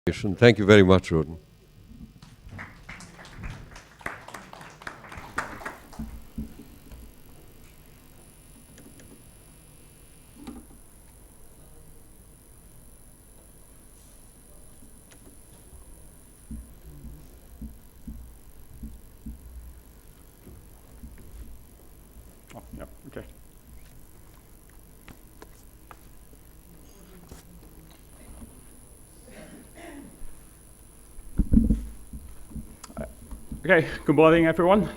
Thank you very much, Roden. Oh, yeah, okay. Okay, good morning, everyone.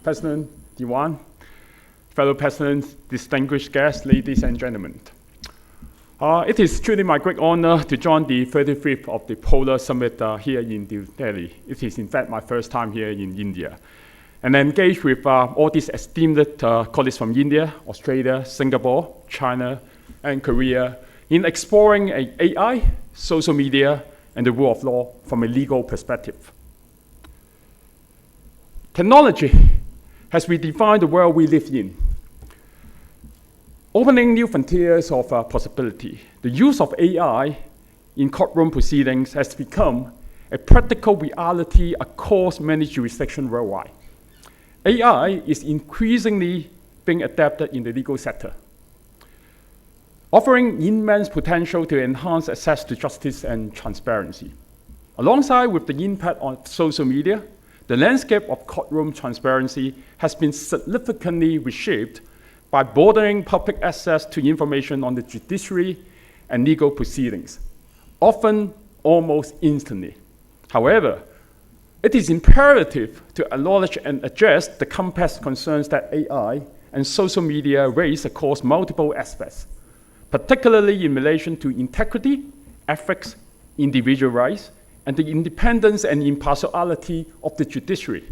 President Diwan, fellow presidents, distinguished guests, ladies and gentlemen. It is truly my great honor to join the 35th of the POLA Summit here in New Delhi. It is, in fact, my first time here in India. And engage with all these esteemed colleagues from India, Australia, Singapore, China, and Korea in exploring AI, social media, and the rule of law from a legal perspective. Technology has redefined the world we live in, opening new frontiers of possibility. The use of AI in courtroom proceedings has become a practical reality across many jurisdictions worldwide. AI is increasingly being adapted in the legal sector, offering immense potential to enhance access to justice and transparency. Alongside with the impact on social media, the landscape of courtroom transparency has been significantly reshaped by broadening public access to information on the judiciary and legal proceedings, often almost instantly. However, it is imperative to acknowledge and address the complex concerns that AI and social media raise across multiple aspects, particularly in relation to integrity, ethics, individual rights, and the independence and impartiality of the judiciary.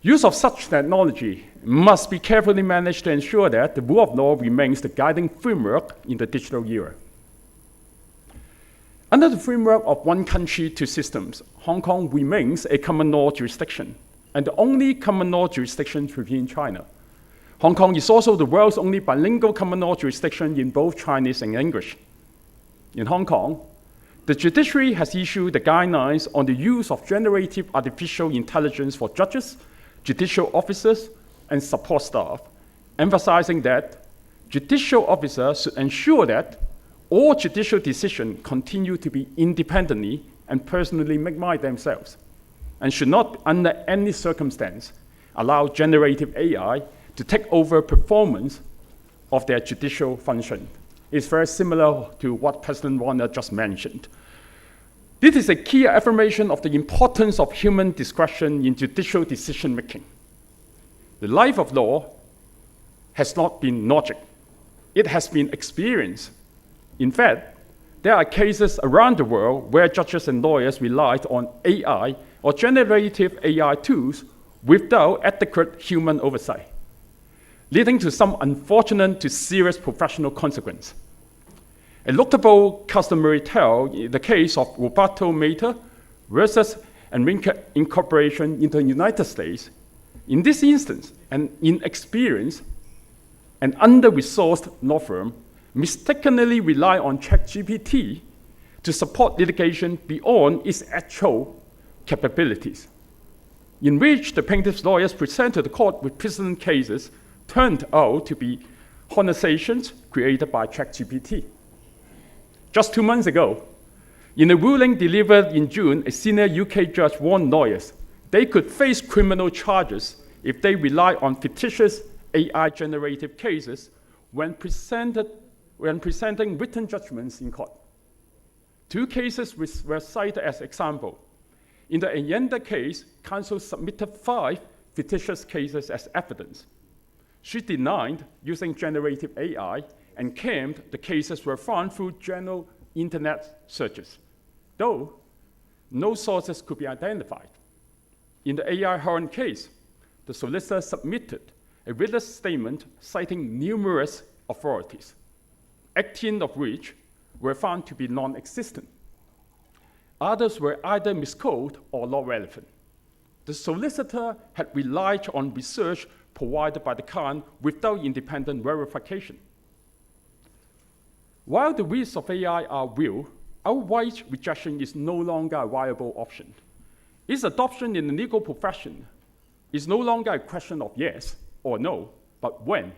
Use of such technology must be carefully managed to ensure that the rule of law remains the guiding framework in the digital era. Under the framework of one country, two systems, Hong Kong remains a common law jurisdiction and the only common law jurisdiction within China. Hong Kong is also the world's only bilingual common law jurisdiction in both Chinese and English. In Hong Kong, the judiciary has issued the guidelines on the use of generative artificial intelligence for judges, judicial officers, and support staff, emphasizing that judicial officers should ensure that all judicial decisions continue to be independently and personally made by themselves, and should not, under any circumstance, allow generative AI to take over performance of their judicial function. It's very similar to what President Warner just mentioned. This is a key affirmation of the importance of human discretion in judicial decision-making. The life of law has not been logic. It has been experience. In fact, there are cases around the world where judges and lawyers relied on AI or generative AI tools without adequate human oversight, leading to some unfortunate to serious professional consequence. A notable customary tale is the case of Roberto Mater versus Enrica Incorporation in the United States. In this instance, an inexperienced and under-resourced law firm mistakenly relied on ChatGPT to support litigation beyond its actual capabilities, in which the plaintiff's lawyers presented the court with precedent cases turned out to be hallucinations created by ChatGPT. Just 2 months ago, in a ruling delivered in June, a senior UK judge warned lawyers they could face criminal charges if they rely on fictitious AI-generated cases when presenting written judgments in court. 2 cases were cited as example. In the Allende case, counsel submitted 5 fictitious cases as evidence. She denied using generative AI and claimed the cases were found through general internet searches, though no sources could be identified. In the AI Horn case, the solicitor submitted a witness statement citing numerous authorities, 18 of which were found to be non-existent. Others were either misquoted or not relevant. The solicitor had relied on research provided by the client without independent verification. While the risks of AI are real, outright rejection is no longer a viable option. Its adoption in the legal profession is no longer a question of yes or no, but when,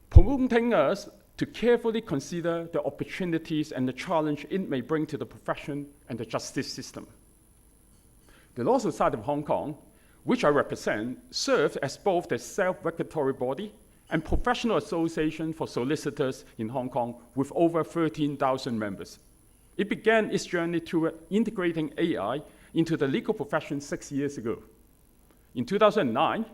prompting us to carefully consider the opportunities and the challenge it may bring to the profession and the justice system. The Law Society of Hong Kong, which I represent, serves as both the self-regulatory body and professional association for solicitors in Hong Kong with over 13,000 members. It began its journey toward integrating AI into the legal profession 6 years ago. In 2009,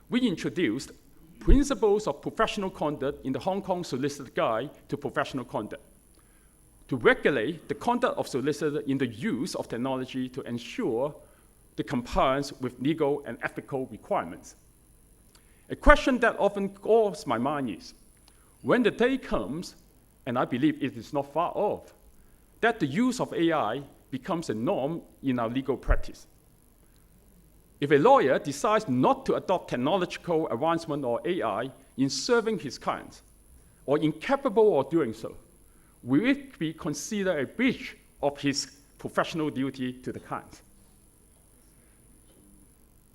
we introduced Principles of Professional Conduct in the Hong Kong Solicitor Guide to Professional Conduct to regulate the conduct of solicitors in the use of technology to ensure the compliance with legal and ethical requirements. A question that often crosses my mind is, when the day comes, and I believe it is not far off, that the use of AI becomes a norm in our legal practice. If a lawyer decides not to adopt technological advancement or AI in serving his clients, or incapable of doing so, will it be considered a breach of his professional duty to the client?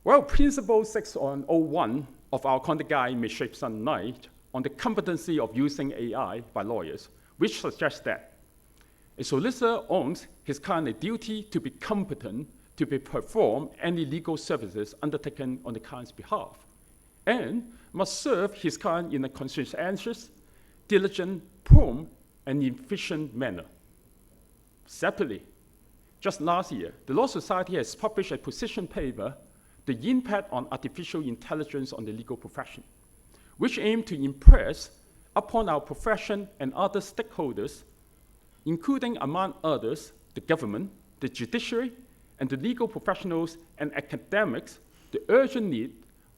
Well, Principle 601 of our conduct guide may shed some light on the competency of using AI by lawyers, which suggests that a solicitor owes his client a duty to be competent to perform any legal services undertaken on the client's behalf, and must serve his client in a conscientious, diligent, prompt, and efficient manner. Separately, just last year, the Law Society has published a position paper, The Impact on Artificial Intelligence on the Legal Profession, which aimed to impress upon our profession and other stakeholders, including, among others, the government, the judiciary, and the legal professionals and academics, the urgent need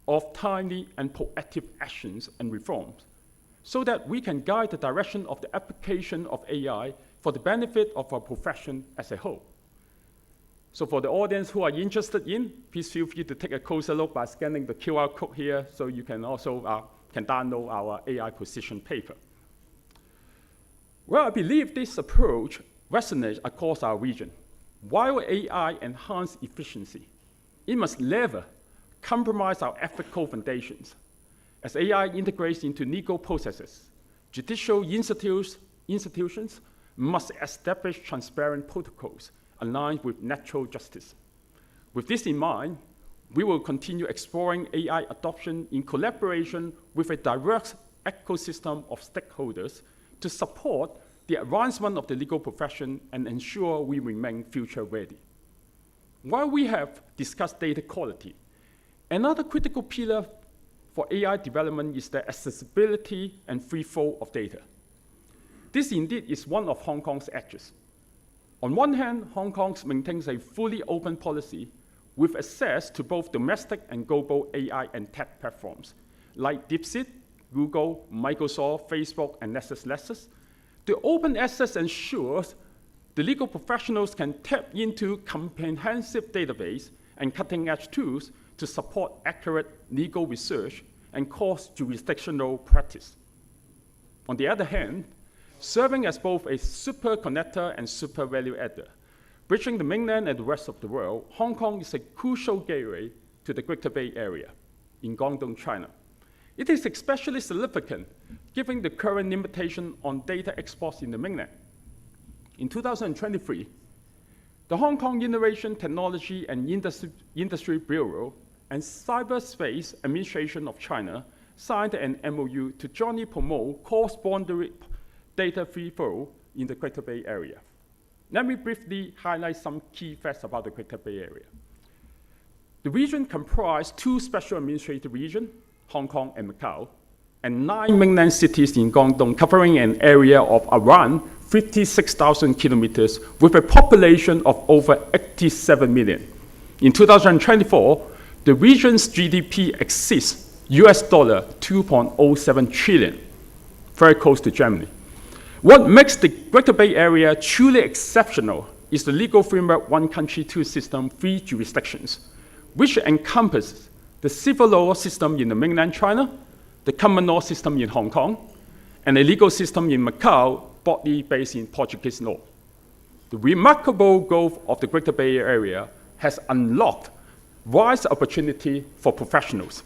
of timely and proactive actions and reforms, so that we can guide the direction of the application of AI for the benefit of our profession as a whole. So for the audience who are interested in, please feel free to take a closer look by scanning the QR code here, so you can also can download our AI position paper. Well, I believe this approach resonates across our region. While AI enhances efficiency, it must never compromise our ethical foundations. As AI integrates into legal processes, judicial institutions must establish transparent protocols aligned with natural justice. With this in mind, we will continue exploring AI adoption in collaboration with a diverse ecosystem of stakeholders to support the advancement of the legal profession and ensure we remain future ready. While we have discussed data quality, another critical pillar for AI development is the accessibility and free flow of data. This indeed is one of Hong Kong's edges. On one hand, Hong Kong maintains a fully open policy with access to both domestic and global AI and tech platforms, like DeepSeek, Google, Microsoft, Facebook, and LexisNexis. The open access ensures the legal professionals can tap into comprehensive database and cutting-edge tools to support accurate legal research and cross-jurisdictional practice. On the other hand, serving as both a super connector and super value adder, bridging the mainland and the rest of the world, Hong Kong is a crucial gateway to the Greater Bay Area in Guangdong, China. It is especially significant given the current limitation on data exports in the mainland. In 2023, the Hong Kong Innovation, Technology and Industry Bureau and Cyberspace Administration of China signed an MOU to jointly promote cross-boundary data free flow in the Greater Bay Area. Let me briefly highlight some key facts about the Greater Bay Area. The region comprises 2 special administrative regions, Hong Kong and Macau, and 9 mainland cities in Guangdong, covering an area of around 56,000 kilometers with a population of over 87 million. In 2024, the region's GDP exceeds US dollar 2.07 trillion, very close to Germany. What makes the Greater Bay Area truly exceptional is the legal framework one country, two systems, 3 jurisdictions, which encompasses the civil law system in the mainland China, the common law system in Hong Kong, and a legal system in Macau, broadly based in Portuguese law. the remarkable growth of the Greater Bay Area has unlocked wide opportunity for professionals,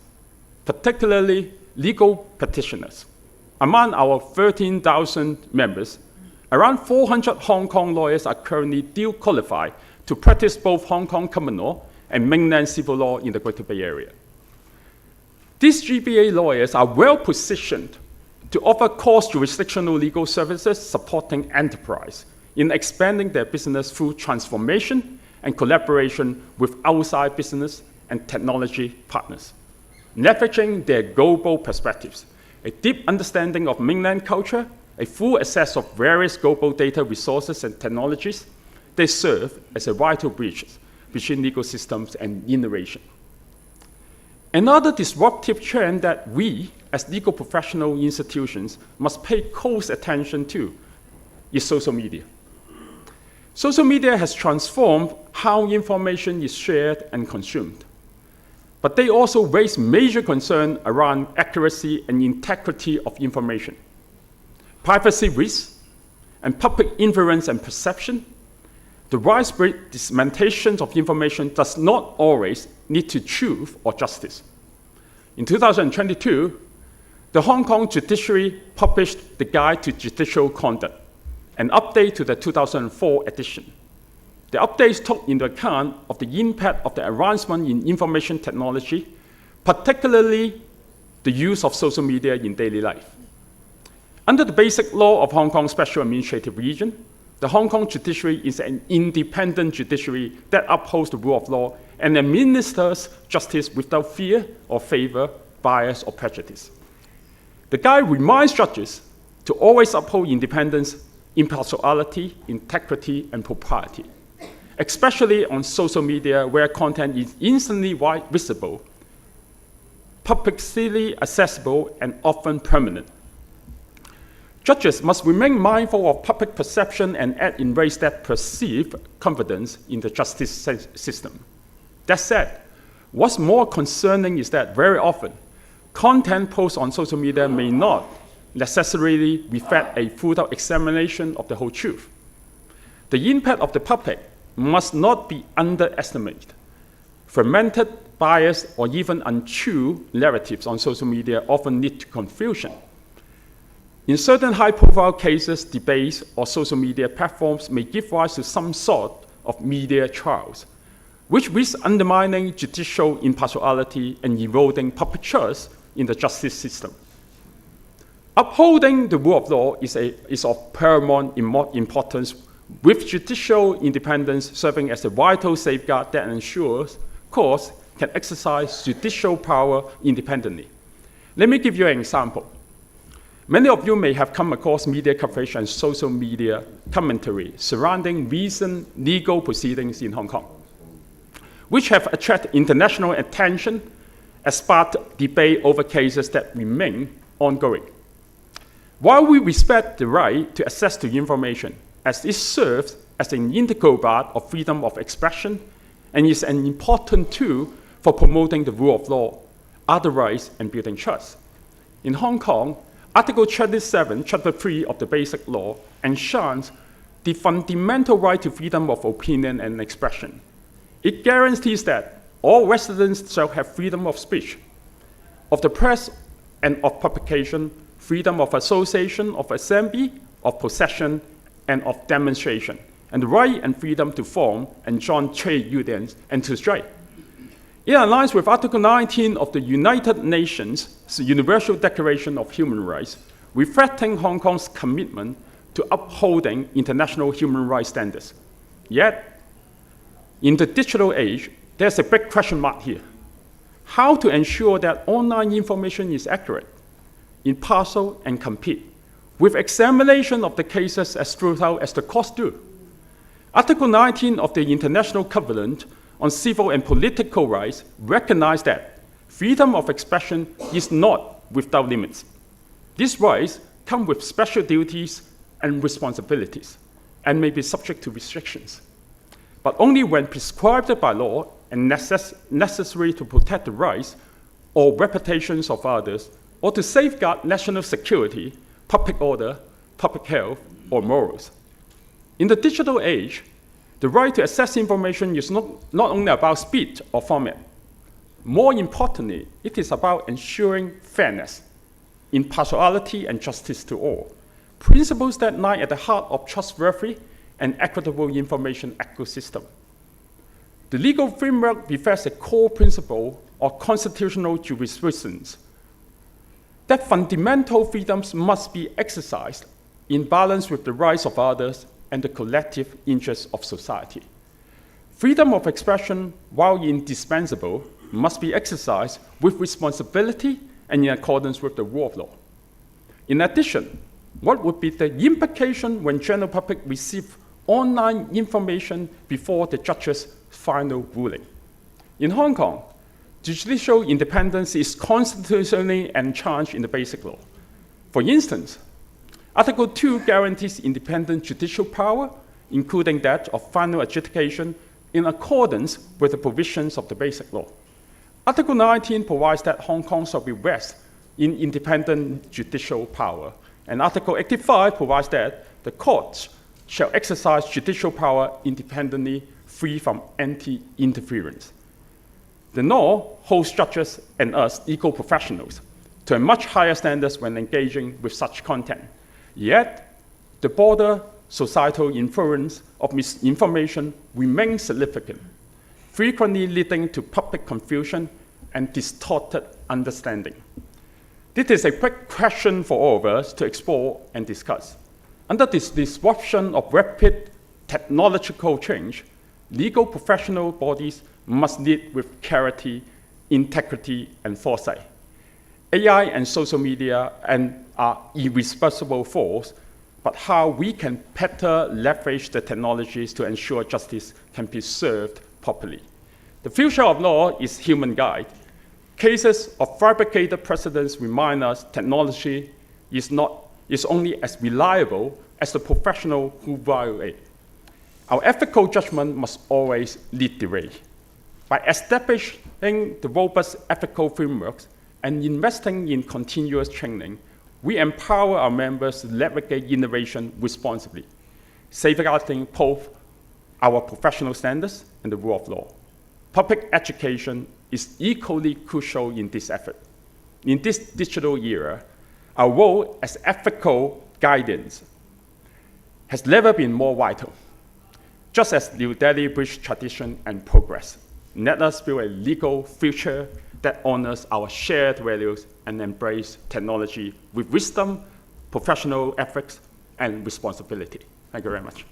particularly legal practitioners. Among our 13,000 members, around 400 Hong Kong lawyers are currently dual qualified to practice both Hong Kong common law and mainland civil law in the Greater Bay Area. These GBA lawyers are well positioned to offer cross-jurisdictional legal services supporting enterprise in expanding their business through transformation and collaboration with outside business and technology partners. Leveraging their global perspectives, a deep understanding of mainland culture, a full access of various global data resources and technologies, they serve as a vital bridge between legal systems and innovation. Another disruptive trend that we, as legal professional institutions, must pay close attention to is social media. Social media has transformed how information is shared and consumed, but they also raise major concern around accuracy and integrity of information, privacy risks, and public inference and perception. The widespread dissemination of information does not always lead to truth or justice. In 2022, the Hong Kong judiciary published the Guide to Judicial Conduct, an update to the 2004 edition. The updates took into account of the impact of the advancement in information technology, particularly the use of social media in daily life. Under the Basic Law of Hong Kong Special Administrative Region, the Hong Kong judiciary is an independent judiciary that upholds the rule of law and administers justice without fear or favor, bias, or prejudice. The guide reminds judges to always uphold independence, impartiality, integrity, and propriety, especially on social media where content is instantly visible, publicly accessible, and often permanent. Judges must remain mindful of public perception and act in ways that perceive confidence in the justice system. That said, what's more concerning is that very often, content posted on social media may not necessarily reflect a thorough examination of the whole truth. The impact of the public must not be underestimated. Fermented, biased, or even untrue narratives on social media often lead to confusion. In certain high-profile cases, debates, or social media platforms may give rise to some sort of media trials, which risk undermining judicial impartiality and eroding public trust in the justice system. Upholding the rule of law is of paramount importance, with judicial independence serving as a vital safeguard that ensures courts can exercise judicial power independently. Let me give you an example. Many of you may have come across media coverage and social media commentary surrounding recent legal proceedings in Hong Kong, which have attracted international attention and sparked debate over cases that remain ongoing. While we respect the right to access to information, as it serves as an integral part of freedom of expression and is an important tool for promoting the rule of law, other rights, and building trust. In Hong Kong, Article 27, Chapter 3 of the Basic Law enshrines the fundamental right to freedom of opinion and expression. It guarantees that all residents shall have freedom of speech, of the press and of publication, freedom of association, of assembly, of possession, and of demonstration, and the right and freedom to form and join trade unions and to strike. It aligns with Article 19 of the United Nations Universal Declaration of Human Rights, reflecting Hong Kong's commitment to upholding international human rights standards. Yet, in the digital age, there's a big question mark here. How to ensure that online information is accurate, impartial, and complete, with examination of the cases as thorough as the courts do. Article 19 of the International Covenant on Civil and Political Rights recognize that freedom of expression is not without limits. These rights come with special duties and responsibilities and may be subject to restrictions, but only when prescribed by law and necessary to protect the rights or reputations of others or to safeguard national security, public order, public health, or morals. In the digital age, the right to access information is not only about speed or format. More importantly, it is about ensuring fairness, impartiality, and justice to all, principles that lie at the heart of trustworthy and equitable information ecosystem. The legal framework reflects a core principle of constitutional jurisprudence that fundamental freedoms must be exercised in balance with the rights of others and the collective interests of society. Freedom of expression, while indispensable, must be exercised with responsibility and in accordance with the rule of law. In addition, what would be the implication when general public receive online information before the judge's final ruling? In Hong Kong, judicial independence is constitutionally entrenched in the Basic Law. For instance, Article 2 guarantees independent judicial power, including that of final adjudication, in accordance with the provisions of the Basic Law. Article 19 provides that Hong Kong shall be vested in independent judicial power, and Article 85 provides that the courts shall exercise judicial power independently, free from anti-interference. The law holds judges and us, legal professionals, to a much higher standards when engaging with such content. Yet, the broader societal influence of misinformation remains significant, frequently leading to public confusion and distorted understanding. This is a quick question for all of us to explore and discuss. Under this disruption of rapid technological change, legal professional bodies must lead with clarity, integrity, and foresight. AI and social media are irresponsible force, but how we can better leverage the technologies to ensure justice can be served properly. The future of law is human guide. Cases of fabricated precedents remind us technology is only as reliable as the professional who violate. Our ethical judgment must always lead the way. By establishing the robust ethical frameworks and investing in continuous training, we empower our members to navigate innovation responsibly, safeguarding both our professional standards and the rule of law. Public education is equally crucial in this effort. In this digital era, our role as ethical guidance has never been more vital. Just as New Delhi Bridge tradition and progress, let us build a legal future that honors our shared values and embrace technology with wisdom, professional ethics, and responsibility. Thank you very much.